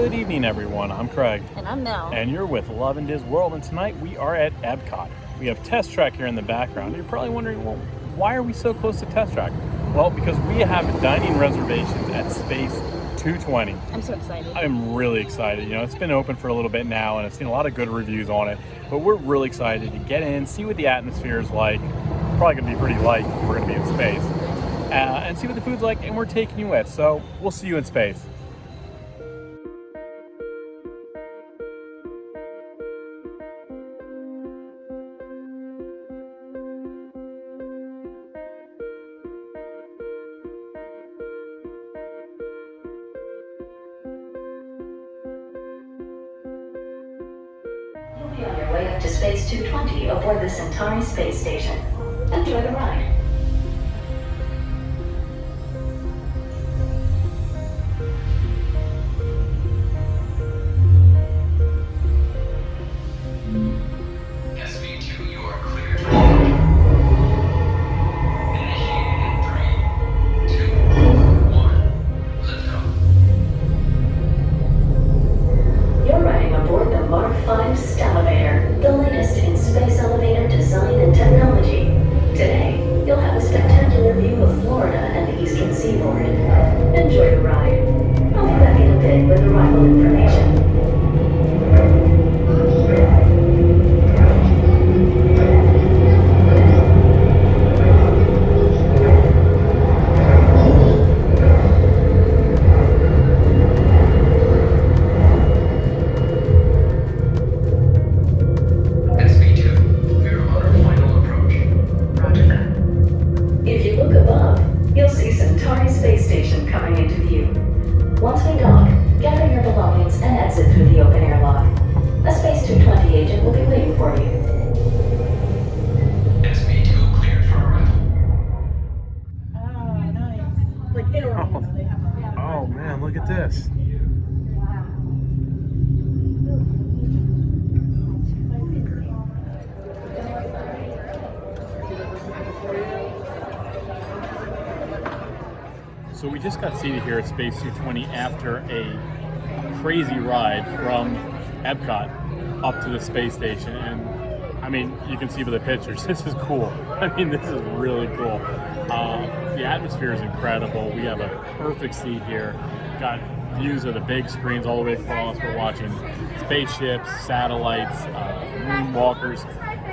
Good evening, everyone. I'm Craig. And I'm Mel. And you're with Lovin DisWorld, and tonight we are at Epcot. We have Test Track here in the background. You're probably wondering, well, why are we so close to Test Track? Well, because we have dining reservations at Space 220. I'm so excited. I'm really excited. You know, it's been open for a little bit now, and I've seen a lot of good reviews on it, but we're really excited to get in, see what the atmosphere is like. It's probably going to be pretty light because we're going to be in space. And see what the food's like, and we're taking you with. So we'll see you in space. You'll be on your way up to Space 220 aboard the Centauri space station. Enjoy the ride. SV2, you are cleared for launch. Initiating in 3, 2, 1, liftoff. You're riding aboard the Mark V Stellarator, the latest in space elevator design and technology. Today, you'll have a spectacular view of Florida and the eastern seaboard. Enjoy the ride. I'll be back in a bit with arrival information. SV2, we're on our final approach. Roger that. If you look above, you'll see Centauri space station coming into view. Once we dock, gather your belongings and exit through the open air lock. A Space 220 agent will be waiting for you. SV2 cleared for arrival. Oh, nice. Like Oh man, look at this. So we just got seated here at Space 220 after a crazy ride from Epcot up to the space station, and I mean, you can see by the pictures, this is cool. I mean, this is really cool. The atmosphere is incredible. We have a perfect seat here. Got views of the big screens all the way across. We're watching spaceships, satellites, moonwalkers,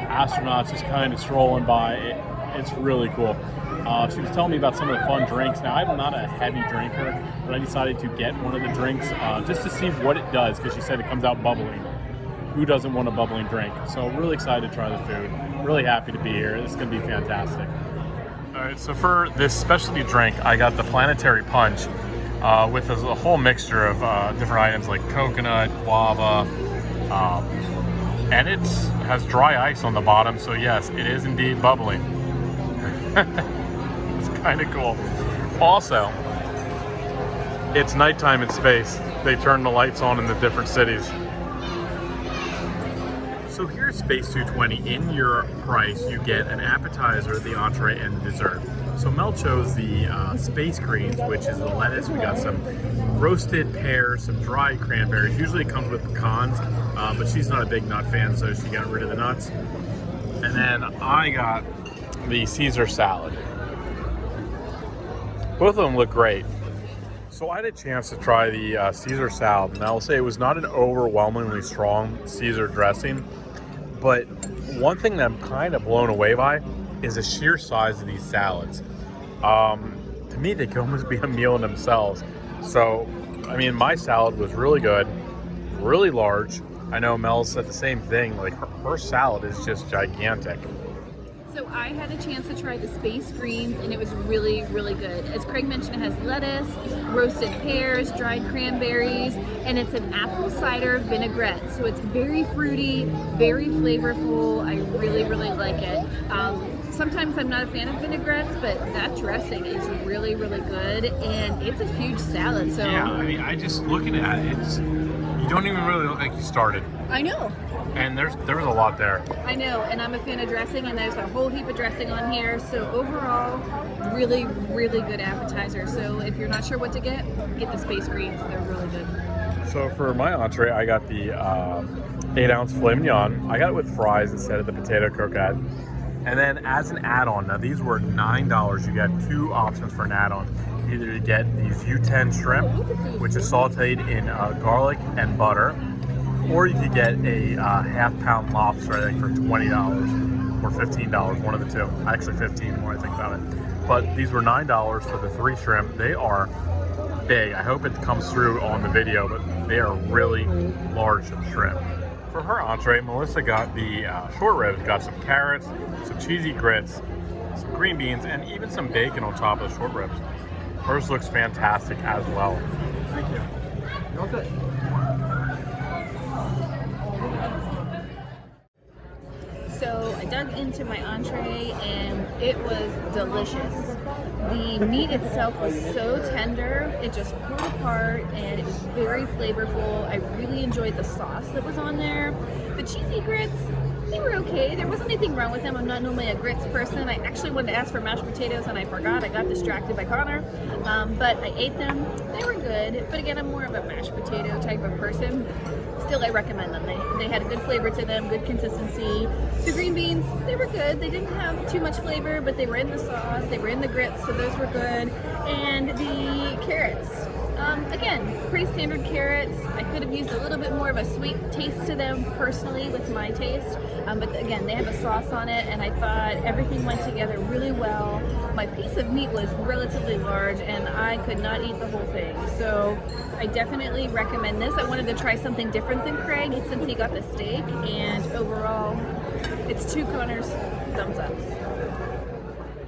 astronauts just kind of strolling by. It's really cool. She was telling me about some of the fun drinks. Now, I'm not a heavy drinker, but I decided to get one of the drinks just to see what it does, because she said it comes out bubbling. Who doesn't want a bubbling drink? So really excited to try the food. Really happy to be here. This is going to be fantastic. All right, so for this specialty drink, I got the Planetary Punch with a whole mixture of different items like coconut, guava, and it has dry ice on the bottom. So yes, it is indeed bubbling. It's kind of cool. Also, it's nighttime in space. They turn the lights on in the different cities. So here at Space 220, in your price, you get an appetizer, the entree, and the dessert. So Mel chose the space greens, which is the lettuce. We got some roasted pears, some dried cranberries. Usually it comes with pecans, but she's not a big nut fan, so she got rid of the nuts. And then I got the Caesar salad. Both of them look great. So I had a chance to try the Caesar salad, and I will say it was not an overwhelmingly strong Caesar dressing, but one thing that I'm kind of blown away by is the sheer size of these salads. To me, they could almost be a meal in themselves. So, I mean, my salad was really good, really large. I know Mel said the same thing, like her salad is just gigantic. So I had a chance to try the space greens, and it was really, really good. As Craig mentioned, it has lettuce, roasted pears, dried cranberries, and it's an apple cider vinaigrette. So it's very fruity, very flavorful. I really, really like it. Sometimes I'm not a fan of vinaigrettes, but that dressing is really, really good, and it's a huge salad. So yeah, I mean, I just looking at it, you don't even really look like you started. I know. And there was a lot there. I know, and I'm a fan of dressing, and there's a whole heap of dressing on here. So overall, really, really good appetizer. So if you're not sure what to get the space greens. They're really good. So for my entree, I got the 8-ounce filet mignon. I got it with fries instead of the potato croquette. And then as an add-on, now these were $9. You got 2 options for an add-on. Either you get these U10 shrimp, which is sauteed in garlic and butter, or you could get a half-pound lobster, I think, for $20 or $15, one of the two. Actually, $15 more, I think about it. But these were $9 for the 3 shrimp. They are big. I hope it comes through on the video, but they are really large shrimp. For her entree, Melissa got the short ribs, got some carrots, some cheesy grits, some green beans, and even some bacon on top of the short ribs. Hers looks fantastic as well. Thank you. Okay. So I dug into my entree and it was delicious. The meat itself was so tender, it just pulled apart and it was very flavorful. I really enjoyed the sauce that was on there. The cheesy grits, they were okay. There wasn't anything wrong with them. I'm not normally a grits person. I actually wanted to ask for mashed potatoes and I forgot. I got distracted by Connor. But I ate them. They were good. But again, I'm more of a mashed potato type of person. Still, I recommend them. They had a good flavor to them, good consistency. The green beans, they were good. They didn't have too much flavor, but they were in the sauce. They were in the grits, so those were good. And the carrots. Again, pretty standard carrots. I could have used a little bit more of a sweet taste to them personally with my taste. But again, they have a sauce on it and I thought everything went together really well. My piece of meat was relatively large and I could not eat the whole thing. So I definitely recommend this. I wanted to try something different than Craig since he got the steak, and overall, it's 2 Connors thumbs up.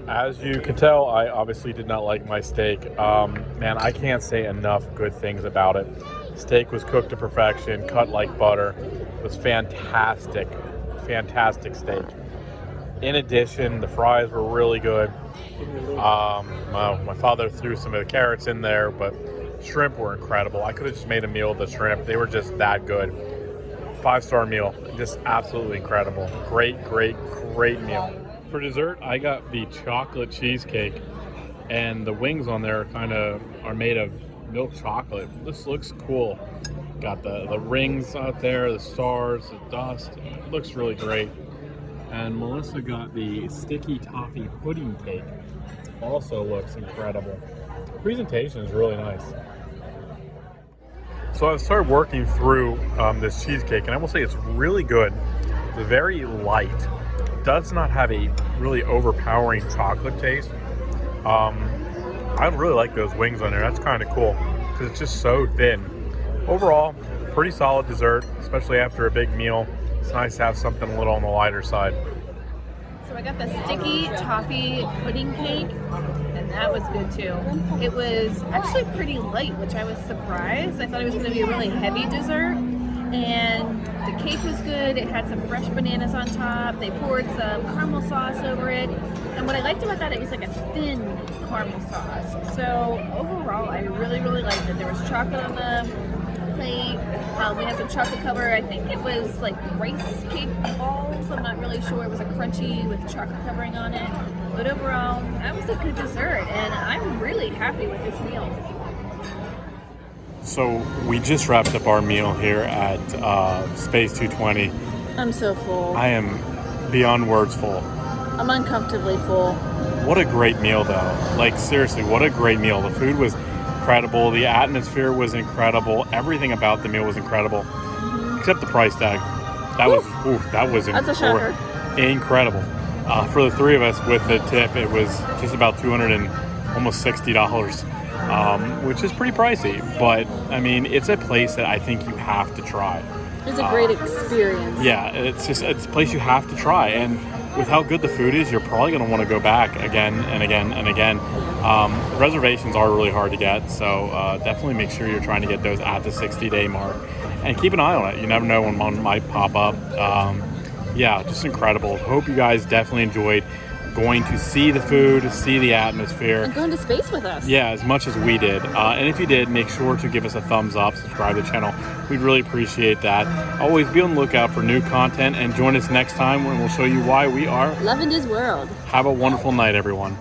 As you can tell, I obviously did not like my steak. Man, I can't say enough good things about it. Steak was cooked to perfection, cut like butter. It was fantastic, fantastic steak. In addition, the fries were really good. My father threw some of the carrots in there, but shrimp were incredible. I could have just made a meal of the shrimp. They were just that good. 5-star meal, just absolutely incredible. Great, great, great meal. For dessert, I got the chocolate cheesecake, and the wings on there are made of milk chocolate. This looks cool. Got the rings out there, the stars, the dust. It looks really great. And Melissa got the sticky toffee pudding cake. Also looks incredible. The presentation is really nice. So I started working through this cheesecake, and I will say it's really good. It's very light. Does not have a really overpowering chocolate taste. I really like those wings on there. That's kind of cool because it's just so thin. Overall, pretty solid dessert, especially after a big meal. It's nice to have something a little on the lighter side. So I got the sticky toffee pudding cake, and that was good too. It was actually pretty light, which I was surprised. I thought it was going to be a really heavy dessert. And the cake was good. It had some fresh bananas on top. They poured some caramel sauce over it. And what I liked about that, it was like a thin caramel sauce. So overall, I really, really liked it. There was chocolate on the plate. We had some chocolate cover. I think it was like rice cake balls. I'm not really sure. It was a crunchy with chocolate covering on it. But overall, that was a good dessert. And I'm really happy with this meal. So we just wrapped up our meal here at Space 220. I'm so full. I am beyond words full. I'm uncomfortably full. What a great meal though. Like seriously, what a great meal. The food was incredible. The atmosphere was incredible. Everything about the meal was incredible. Except the price tag. That was That's a shocker. Incredible. For the 3 of us with the tip, it was just about almost $60. Which is pretty pricey, but I mean, it's a place that I think you have to try. It's a great experience. Yeah, it's a place you have to try, and with how good the food is, you're probably going to want to go back again and again and again. Reservations are really hard to get, so definitely make sure you're trying to get those at the 60-day mark, and keep an eye on it. You never know when one might pop up. Yeah, just incredible. Hope you guys definitely enjoyed going to see the food, see the atmosphere. And going to space with us. Yeah, as much as we did. And if you did, make sure to give us a thumbs up, subscribe to the channel. We'd really appreciate that. Always be on the lookout for new content and join us next time when we'll show you why we are Lovin' DisWorld. Have a wonderful night, everyone.